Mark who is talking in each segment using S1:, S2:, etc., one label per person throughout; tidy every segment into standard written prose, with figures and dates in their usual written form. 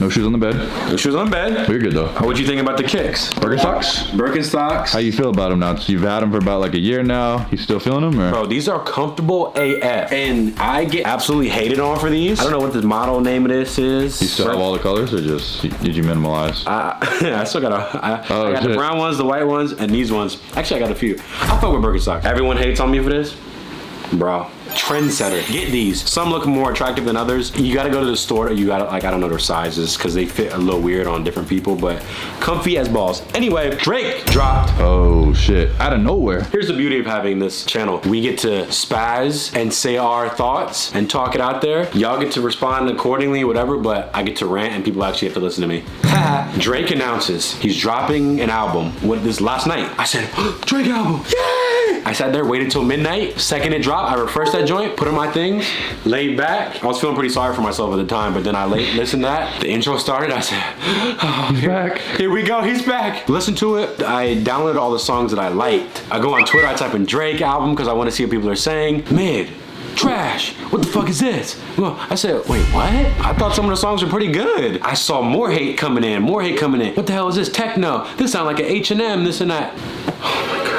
S1: No shoes on the bed.
S2: No shoes on the bed.
S1: We're good though.
S2: What'd you think about the kicks?
S1: Birkenstocks?
S2: Birkenstocks.
S1: How you feel about them now? So you've had them for about like a year now. You still feeling them? Or?
S2: Bro, these are comfortable AF. And I get absolutely hated on for these. I don't know what the model name of this is.
S1: You still have all the colors or just, did you minimalize?
S2: I still got I got the brown ones, the white ones, and these ones. Actually, I got a few. I fuck with Birkenstocks. Everyone hates on me for this. Bro, trendsetter. Get these. Some look more attractive than others. You gotta go to the store. You gotta, like, I don't know their sizes because they fit a little weird on different people, but comfy as balls. Anyway, Drake dropped.
S1: Oh shit, out of nowhere.
S2: Here's the beauty of having this channel. We get to spaz and say our thoughts and talk it out there. Y'all get to respond accordingly, whatever, but I get to rant and people actually have to listen to me. Drake announces he's dropping an album. With this last night, I said, Drake album, yay! I sat there, waited till midnight. Second it dropped, I refreshed that joint, put in my things, laid back. I was feeling pretty sorry for myself at the time, but then I listened to that. The intro started, I said, oh,
S1: he's back.
S2: Here we go, he's back. Listen to it. I downloaded all the songs that I liked. I go on Twitter, I type in Drake album because I want to see what people are saying. Mid. Trash. What the fuck is this? Well, I said, wait, what? I thought some of the songs were pretty good. I saw more hate coming in, more hate coming in. What the hell is this? Techno. This sound like an H&M, this and that. Oh my God.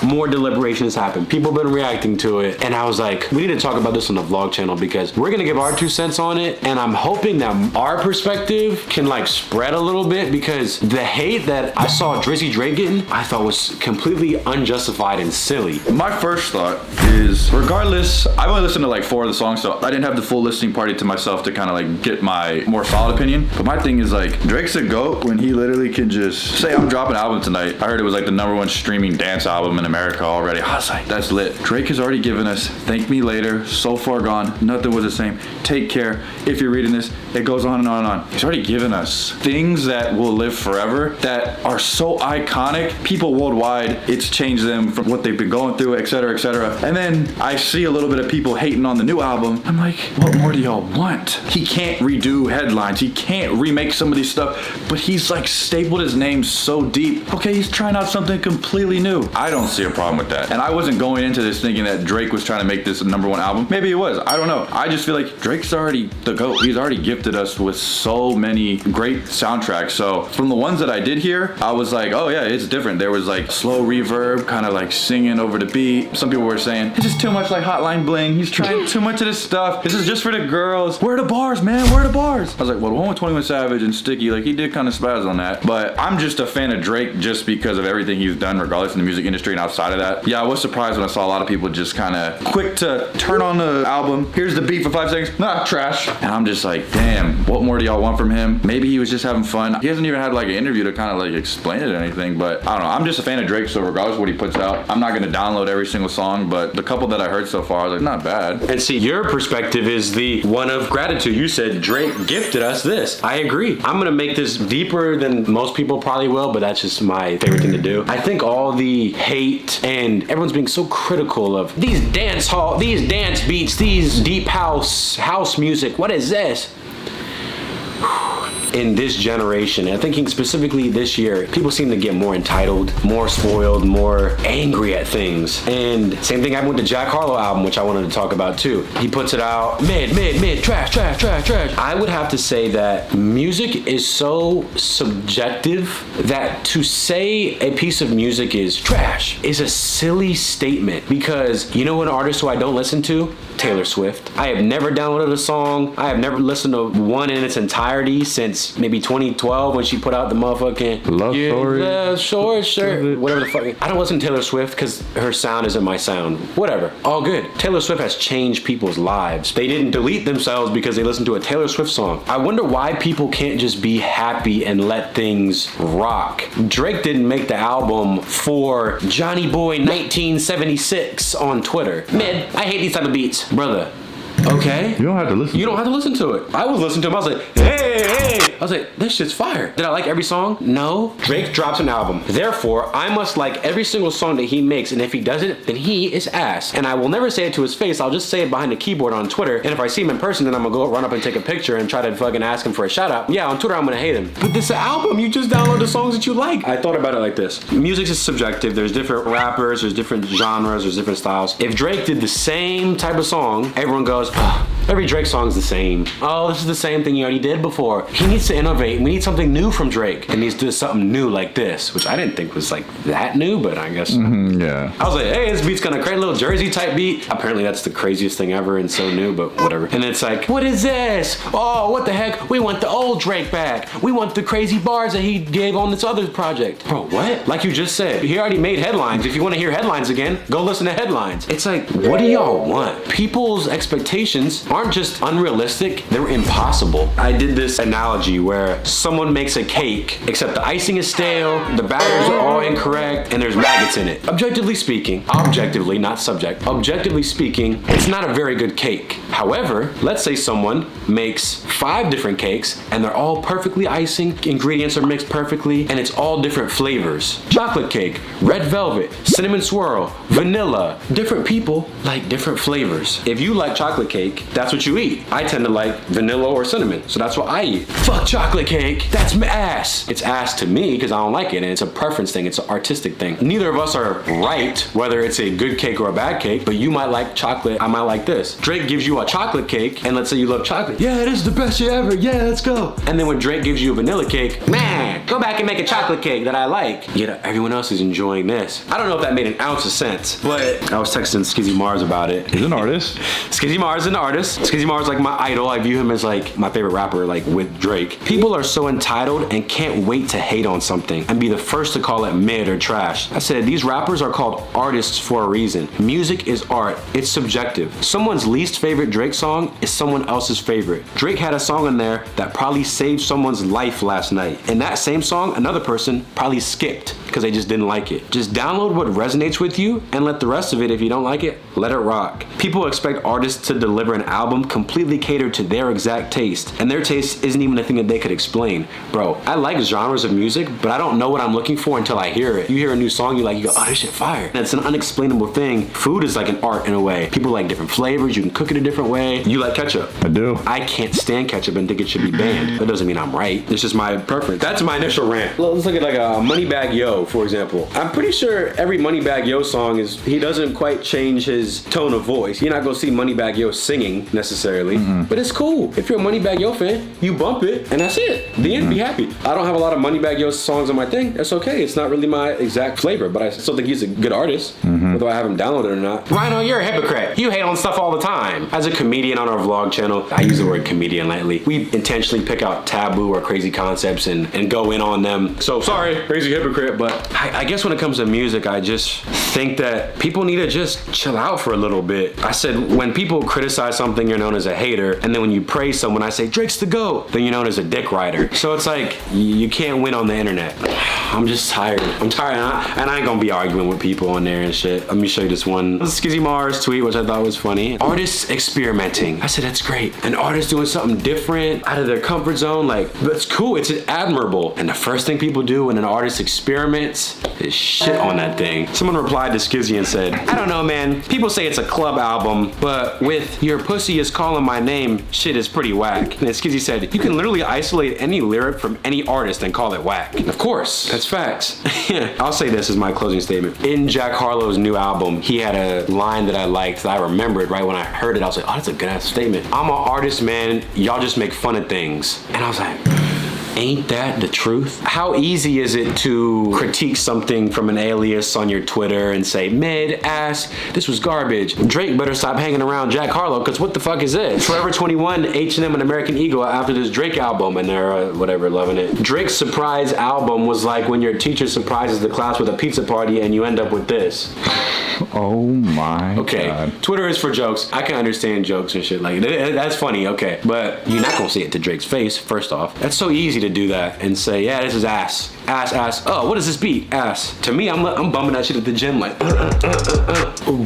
S2: More deliberations happened. People have been reacting to it. And I was like, we need to talk about this on the vlog channel because we're gonna give our 2 cents on it. And I'm hoping that our perspective can like spread a little bit because the hate that I saw Drizzy Drake getting, I thought was completely unjustified and silly.
S1: My first thought is, regardless, I've only listened to like 4 of the songs, so I didn't have the full listening party to myself to kind of like get my more solid opinion. But my thing is like, Drake's a GOAT when he literally can just say, I'm dropping an album tonight. I heard it was like the #1 streaming dance album in America already. I was like, that's lit. Drake has already given us Thank Me Later, So Far Gone, Nothing Was the Same, Take Care. If you're reading this, it goes on and on and on. He's already given us things that will live forever, that are so iconic. People worldwide, it's changed them from what they've been going through, etc., etc. And then I see a little bit of people hating on the new album. I'm like, what more do y'all want? He can't redo headlines. He can't remake some of these stuff, but he's like stapled his name so deep. Okay, he's trying out something completely new. I don't see a problem with that. And I wasn't going into this thinking that Drake was trying to make this a #1 album. Maybe it was. I don't know. I just feel like Drake's already the GOAT. He's already gifted us with so many great soundtracks. So from the ones that I did hear, I was like, oh yeah, it's different. There was like slow reverb, kind of like singing over the beat. Some people were saying, this is too much like Hotline Bling. He's trying too much of this stuff. This is just for the girls. Where are the bars, man? Where are the bars? I was like, well, the one with 21 Savage and Sticky, like he did kind of spaz on that. But I'm just a fan of Drake just because of everything he's done, regardless in the music industry and outside of that. Yeah, I was surprised when I saw a lot of people just kind of quick to turn on the album. Here's the beat for 5 seconds. Nah, trash. And I'm just like, damn, what more do y'all want from him? Maybe he was just having fun. He hasn't even had like an interview to kind of like explain it or anything, but I don't know. I'm just a fan of Drake, so regardless of what he puts out, I'm not going to download every single song, but the couple that I heard so far, I was like, not bad.
S2: And see, your perspective is the one of gratitude. You said Drake gifted us this. I agree. I'm going to make this deeper than most people probably will, but that's just my favorite thing to do. I think all the hate and everyone's being so critical of these dance beats, these deep house music. What is this? In this generation, and thinking specifically this year, people seem to get more entitled, more spoiled, more angry at things. And same thing happened with the Jack Harlow album, which I wanted to talk about too. He puts it out, mid, trash. I would have to say that music is so subjective that to say a piece of music is trash is a silly statement, because you know what artist who I don't listen to? Taylor Swift. I have never downloaded a song. I have never listened to one in its entirety since maybe 2012 when she put out the motherfucking
S1: Love Story.
S2: The short shirt, whatever the fuck. I don't listen to Taylor Swift because her sound isn't my sound. Whatever, all good. Taylor Swift has changed people's lives. They didn't delete themselves because they listened to a Taylor Swift song. I wonder why people can't just be happy and let things rock. Drake didn't make the album for Johnny Boy 1976 on Twitter. Mid, I hate these type of beats. Brother, okay?
S1: You don't have to listen.
S2: You don't have to listen to it. I was listening to him. I was like, hey. I was like, this shit's fire. Did I like every song? No. Drake drops an album. Therefore, I must like every single song that he makes. And if he doesn't, then he is ass. And I will never say it to his face. I'll just say it behind the keyboard on Twitter. And if I see him in person, then I'm gonna go run up and take a picture and try to fucking ask him for a shout out. Yeah, on Twitter, I'm gonna hate him. But this album, you just download the songs that you like. I thought about it like this. Music is subjective. There's different rappers, there's different genres, there's different styles. If Drake did the same type of song, everyone goes, oh, Every Drake song's the same. Oh, this is the same thing you already did before. He needs to innovate. We need something new from Drake. He needs to do something new like this, which I didn't think was like that new, but I guess.
S1: Yeah.
S2: I was like, hey, this beat's kind of crazy, little Jersey type beat. Apparently that's the craziest thing ever and so new, but whatever. And it's like, what is this? Oh, what the heck? We want the old Drake back. We want the crazy bars that he gave on this other project. Bro, what? Like you just said, he already made headlines. If you want to hear headlines again, go listen to headlines. It's like, what do y'all want? People's expectations aren't just unrealistic, they're impossible. I did this analogy where someone makes a cake, except the icing is stale, the batters are all incorrect, and there's maggots in it. Objectively speaking, objectively, not subject, objectively speaking, it's not a very good cake. However, let's say someone makes 5 different cakes and they're all perfectly icing, ingredients are mixed perfectly, and it's all different flavors. Chocolate cake, red velvet, cinnamon swirl, vanilla. Different people like different flavors. If you like chocolate cake, that's what you eat. I tend to like vanilla or cinnamon, so that's what I eat. Fuck chocolate cake, that's ass. It's ass to me because I don't like it, and it's a preference thing, it's an artistic thing. Neither of us are right, whether it's a good cake or a bad cake, but you might like chocolate, I might like this. Drake gives you a chocolate cake, and let's say you love chocolate. Yeah, this is the best shit ever, yeah, let's go. And then when Drake gives you a vanilla cake, man, go back and make a chocolate cake that I like. Yet everyone else is enjoying this. I don't know if that made an ounce of sense, but I was texting Skizzy Mars about it.
S1: He's an artist.
S2: Skizzy Mars is an artist. Skizzy Mars is like my idol. I view him as like my favorite rapper, like with Drake. People are so entitled and can't wait to hate on something and be the first to call it mid or trash. I said, these rappers are called artists for a reason. Music is art. It's subjective. Someone's least favorite Drake song is someone else's favorite. Drake had a song in there that probably saved someone's life last night. And that same song, another person probably skipped because they just didn't like it. Just download what resonates with you and let the rest of it, if you don't like it, let it rock. People expect artists to deliver an album completely catered to their exact taste, and their taste isn't even a thing that they could explain. Bro, I like genres of music, but I don't know what I'm looking for until I hear it. You hear a new song, you go, oh, this shit fire. And it's an unexplainable thing. Food is like an art in a way. People like different flavors, you can cook it a different way. You like ketchup.
S1: I do.
S2: I can't stand ketchup and think it should be banned. That doesn't mean I'm right. It's just my preference. That's my initial rant. Let's look at like a Moneybagg Yo, for example. I'm pretty sure every Moneybagg Yo song is, he doesn't quite change his tone of voice. You're not gonna see Moneybagg Yo singing necessarily, but it's cool. If you're a Moneybagg Yo fan, you bump it and that's it. The end, be happy. I don't have a lot of Moneybagg Yo songs on my thing. That's okay. It's not really my exact flavor, but I still think he's a good artist, whether I have him downloaded or not. Rhino, you're a hypocrite. You hate on stuff all the time. As a comedian on our vlog channel, I use the word comedian lightly. We intentionally pick out taboo or crazy concepts and go in on them. So sorry, crazy hypocrite, but I guess when it comes to music, I just think that people need to just chill out for a little bit. I said, when people criticize something, you're known as a hater, and then when you praise someone, I say, Drake's the GOAT, then you're known as a dick rider. So it's like, you can't win on the internet. I'm just tired. I'm tired, and I ain't gonna be arguing with people on there and shit. Let me show you this one Skizzy Mars tweet, which I thought was funny. Artists experimenting. I said, that's great. An artist doing something different, out of their comfort zone, like, that's cool, it's admirable. And the first thing people do when an artist experiments is shit on that thing. Someone replied to Skizzy and said, I don't know, man. People say it's a club album, but with Your Pussy Is Calling My Name, shit is pretty whack. And then Skizzy said, you can literally isolate any lyric from any artist and call it whack. Of course, that's facts. I'll say this as my closing statement. In Jack Harlow's new album, he had a line that I liked that I remembered right when I heard it. I was like, oh, that's a good ass statement. I'm an artist, man. Y'all just make fun of things. And I was like, ain't that the truth? How easy is it to critique something from an alias on your Twitter and say, mid, ass, this was garbage. Drake better stop hanging around Jack Harlow, because what the fuck is this? Forever 21, H&M, and American Eagle after this Drake album, and they're whatever, loving it. Drake's surprise album was like when your teacher surprises the class with a pizza party and you end up with this.
S1: Oh my God.
S2: Twitter is for jokes. I can understand jokes and shit like that. That's funny, okay. But you're not gonna say it to Drake's face, first off. That's so easy to do that and say, yeah, this is ass. Ass, ass. Oh, what is this beat? Ass. To me, I'm bumping that shit at the gym like,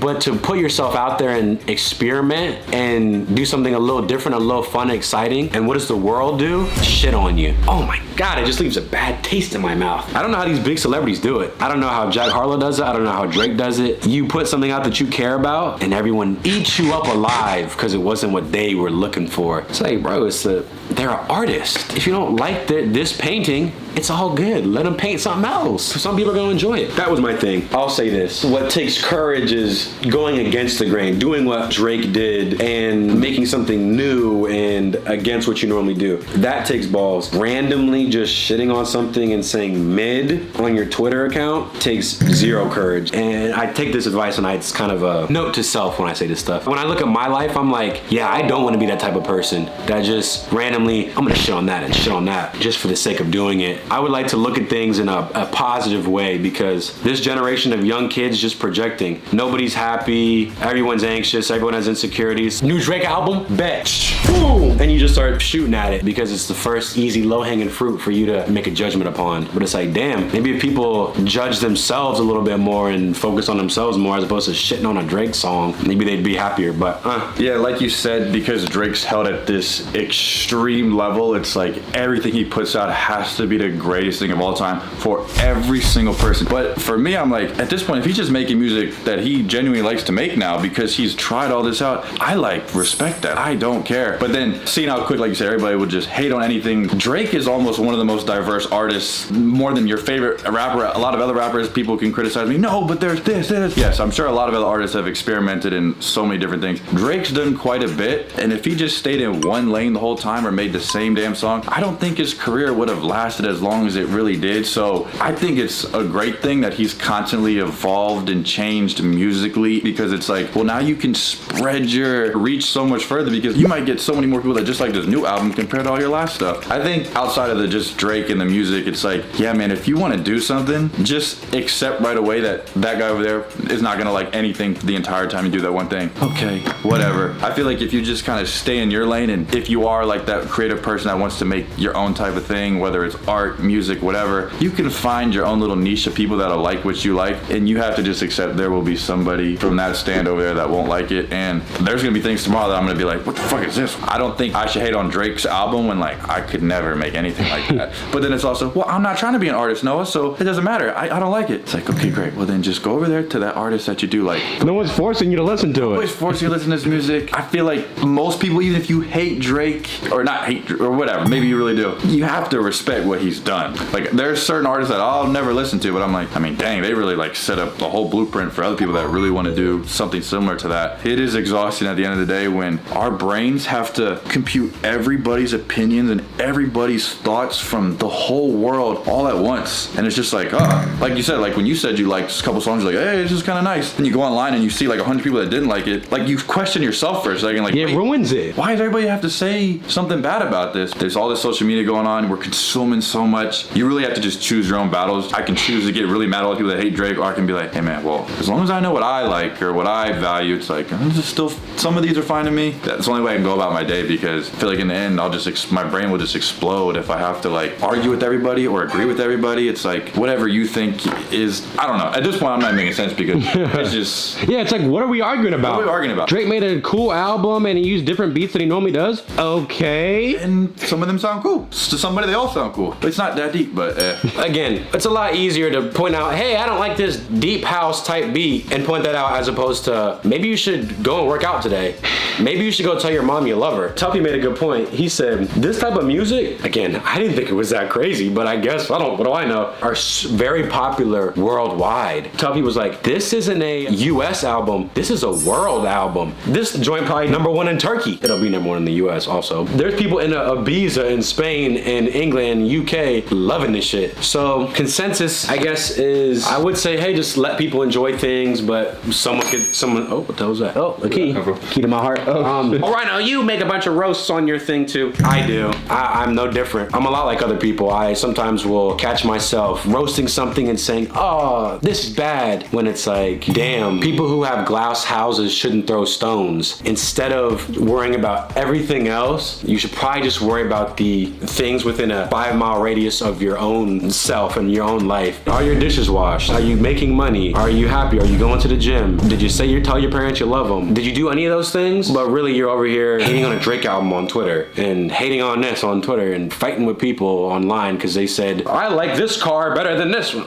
S2: But to put yourself out there and experiment and do something a little different, a little fun and exciting, and what does the world do? Shit on you. Oh my God, it just leaves a bad taste in my mouth. I don't know how these big celebrities do it. I don't know how Jack Harlow does it. I don't know how Drake does it. You put something out that you care about and everyone eats you up alive because it wasn't what they were looking for. It's like, bro, they're an artist. If you don't like this painting, it's all good. Let him paint something else. Some people are gonna enjoy it. That was my thing. I'll say this. What takes courage is going against the grain, doing what Drake did and making something new and against what you normally do. That takes balls. Randomly just shitting on something and saying mid on your Twitter account takes zero courage. And I take this advice and it's kind of a note to self when I say this stuff. When I look at my life, I'm like, yeah, I don't want to be that type of person that just randomly, I'm gonna shit on that and shit on that just for the sake of doing it. I would like to look at things in a positive way, because this generation of young kids just projecting. Nobody's happy, everyone's anxious, everyone has insecurities. New Drake album, bet. Boom! And you just start shooting at it because it's the first easy low-hanging fruit for you to make a judgment upon. But it's like, damn, maybe if people judge themselves a little bit more and focus on themselves more as opposed to shitting on a Drake song, maybe they'd be happier. But
S1: yeah, like you said, because Drake's held at this extreme level, it's like everything he puts out has to be the greatest thing of all time for every single person. But for me, I'm like, at this point, if he's just making music that he genuinely likes to make now because he's tried all this out, I like respect that. I don't care. But then seeing how quick, like you said, everybody would just hate on anything. Drake is almost one of the most diverse artists, more than your favorite rapper. A lot of other rappers, people can criticize me. No, but there's this. Yes, I'm sure a lot of other artists have experimented in so many different things. Drake's done quite a bit, and if he just stayed in one lane the whole time or made the same damn song, I don't think his career would have lasted as long as it really did. So I think it's a great thing that he's constantly evolved and changed musically, because it's like, well, now you can spread your reach so much further, because you might get so many more people that just like this new album compared to all your last stuff. I think outside of the just Drake and the music, it's like, yeah, man, if you want to do something, just accept right away that that guy over there is not gonna like anything the entire time you do that one thing. Okay, whatever. I feel like if you just kind of stay in your lane, and if you are like that creative person that wants to make your own type of thing, whether it's art, music, whatever, you can find your own little niche of people that'll like what you like, and you have to just accept there will be somebody from that stand over there that won't like it. And there's gonna be things tomorrow that I'm gonna be like, what the fuck is this? I don't think I should hate on Drake's album when like I could never make anything like that. But then it's also, well, I'm not trying to be an artist, Noah, so it doesn't matter. I don't like it. It's like, okay, great. Well, then just go over there to that artist that you do like.
S2: no one's forcing you to listen to it.
S1: Nobody's forcing you to listen to this music. I feel like most people, even if you hate Drake, or not hate, or whatever, maybe you really do, you have to respect what he's done. Like, there's certain artists that I'll never listen to, but I'm like, I mean, dang, they really like set up the whole blueprint for other people that really want to do something similar to that. It is exhausting at the end of the day when our brains have to compute everybody's opinions and everybody's thoughts from the whole world all at once. And it's just like, oh, like you said, like when you said you liked a couple songs, you're like, hey, this is kind of nice. And you go online and you see like 100 people that didn't like it. Like, you question yourself for a second, like,
S2: it ruins it.
S1: Why does everybody have to say something bad about this? There's all this social media going on. We're consuming so much. You really have to just choose your own battles. I can choose to get really mad at all the people that hate Drake, or I can be like, hey man, well, as long as I know what I like or what I value, it's like, this is still, some of these are fine to me. That's the only way I can go about my day, because I feel like in the end, I'll just, my brain will just explode if I have to like argue with everybody or agree with everybody. It's like, whatever you think is, I don't know. At this point, I'm not making sense, because it's just.
S2: Yeah, it's like, what are we arguing about?
S1: What are we arguing about?
S2: Drake made a cool album and he used different beats than he normally does. Okay.
S1: And some of them sound cool. To somebody, they all sound cool. It's not that deep, but
S2: Again, it's a lot easier to point out, hey, I don't like this deep house type beat, and point that out, as opposed to, maybe you should go and work out today. Maybe you should go tell your mom you love her. Tuppy made a good point. He said, this type of music, again, I didn't think it was that crazy, but I guess, what do I know, are very popular worldwide. Tuppy was like, this isn't a US album, this is a world album. This joint probably #1 in Turkey. It'll be #1 in the US also. There's people in Ibiza in Spain and England and UK loving this shit. So consensus, I guess, is I would say, hey, just let people enjoy things, but oh, what the hell was that? Oh, a key. Key to my heart. Oh, Rhino, you make a bunch of roasts on your thing too. I do. I'm no different. I'm a lot like other people. I sometimes will catch myself roasting something and saying, oh, this is bad, when it's like, damn, people who have glass houses shouldn't throw stones. Instead of worrying about everything else, you should probably just worry about the things within a 5-mile radius of your own self and your own life. Are your dishes washed? Are you making money? Are you happy? Are you going to the gym? Did you tell your parents you love them? Did you do any of those things? But really, you're over here hating on a Drake album on Twitter and hating on this on Twitter and fighting with people online because they said, I like this car better than this one.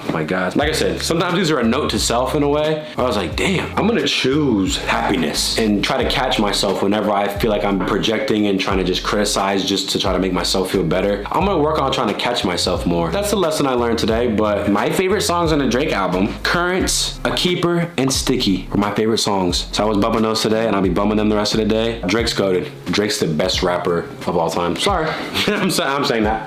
S2: Oh my God. Like I said, sometimes these are a note to self in a way. I was like, damn, I'm gonna choose happiness and try to catch myself whenever I feel like I'm projecting and trying to just criticize just to try to make myself feel better. I'm gonna work on trying to catch myself more. That's the lesson I learned today, but my favorite songs on the Drake album, Currents, A Keeper, and Sticky were my favorite songs. So I was bumping those today and I'll be bumming them the rest of the day. Drake's goated. Drake's the best rapper of all time. Sorry, I'm saying that.